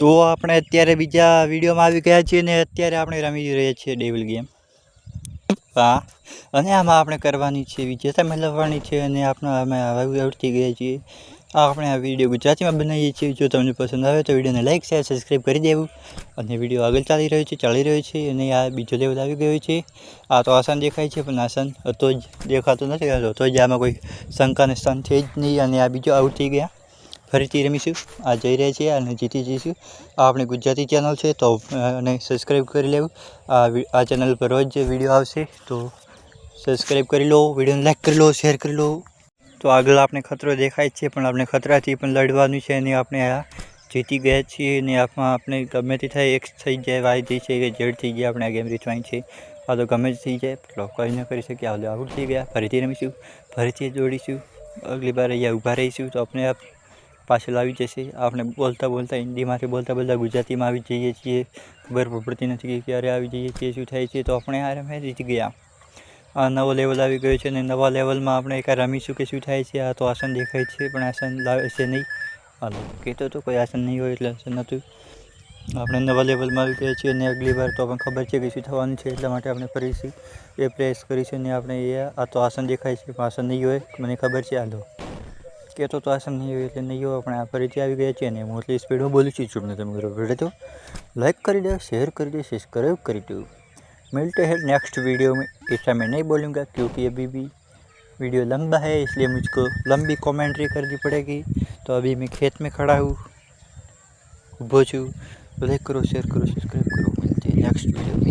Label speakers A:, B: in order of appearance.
A: તો આપણે અત્યારે બીજા વિડીયોમાં આવી ગયા છીએ ને અત્યારે આપણે રમી રહ્યા છીએ ડેવિલ ગેમ. હા, અને આમાં આપણે કરવાની છે વિજેતા મેળવવાની છે અને અમે આવડતી ગયા છીએ. આપણે આ વિડીયો ગુજરાતીમાં બનાવીએ છીએ. જો તમને પસંદ આવે તો વિડીયોને લાઈક શેર સબસ્ક્રાઈબ કરી દેવું. અને વિડીયો આગળ ચાલી રહ્યો છે અને આ બીજો લેવલ આવી ગયો છે. આ તો આસાન દેખાય છે પણ આસાન તો જ દેખાતું નથી. તો જ આમાં કોઈ શંકાને સ્થાન છે જ નહીં. અને આ બીજો આઉટ થઈ ગયા. ફરીથી રમીશું. આ જઈ રહ્યા છીએ અને જીતી જઈશું. આ આપણી ગુજરાતી ચેનલ છે તો અને સબસ્ક્રાઈબ કરી લેવું. આ ચેનલ પર રોજ વિડીયો આવશે તો સબસ્ક્રાઈબ કરી લો, વિડીયોને લાઈક કરી લો, શેર કરી લો. તો આગળ આપણે ખતરો દેખાય છે પણ આપણે ખતરાથી પણ લડવાનું છે અને આપણે આ જીતી ગયા છીએ. અને આપણે ગમે તે થાય એક થઈ જાય, વાય થઈ છે કે જેડ થઈ ગયા, આપણે આ ગેમ રીતવાની છે. આ તો ગમે જ થઈ જાય, કંઈ ન કરી શકીએ. આ આઉટ થઈ ગયા. ફરીથી રમીશું, ફરીથી દોડીશું. અગલી બાર અહીંયા ઊભા રહીશું તો આપણે પાછળ આવી જશે. આપણે બોલતા હિન્દીમાંથી બોલતા ગુજરાતીમાં આવી જઈએ છીએ. ખબર પડતી નથી કે ક્યારે આવી જઈએ છીએ, શું થાય છે. તો આપણે આ રમે જીતી ગયા. આ નવો લેવલ આવી ગયો છે અને નવા લેવલમાં આપણે એક રમીશું કે શું થાય છે. આ તો આસાન દેખાય છે પણ આસાન લાવશે નહીં. હાલો, કહેતો તો કોઈ આસાન નહીં હોય એટલે આસાન નહોતું. આપણે નવા લેવલમાં આવી ગયા છીએ અને અગલી વાર તો આપણને ખબર છે કે શું થવાનું છે. એટલા માટે આપણે ફરીથી એ પ્રેસ કરીશું અને આપણે આ તો આસાન દેખાય છે પણ આસાન નહીં હોય, મને ખબર છે. હાલો, કહેતો તો આસાન નહીં હોય એટલે નહીં હોય. આપણે આ ફરીથી આવી ગયા છીએ અને હું એટલી સ્પીડમાં બોલું છું. તમને તમારો વિડીયો તો लाइक कर दो, शेयर कर दो, सब्सक्राइब कर दो। मिलते हैं नेक्स्ट वीडियो में। ऐसा मैं नहीं बोलूँगा क्योंकि अभी भी वीडियो लंबा है, इसलिए मुझको लंबी कमेंट्री करनी पड़ेगी। तो अभी मैं खेत में खड़ा हूँ, ऊभो छूँ। तो लाइक करो, शेयर करो, सब्सक्राइब करो। मिलते हैं नेक्स्ट वीडियो में।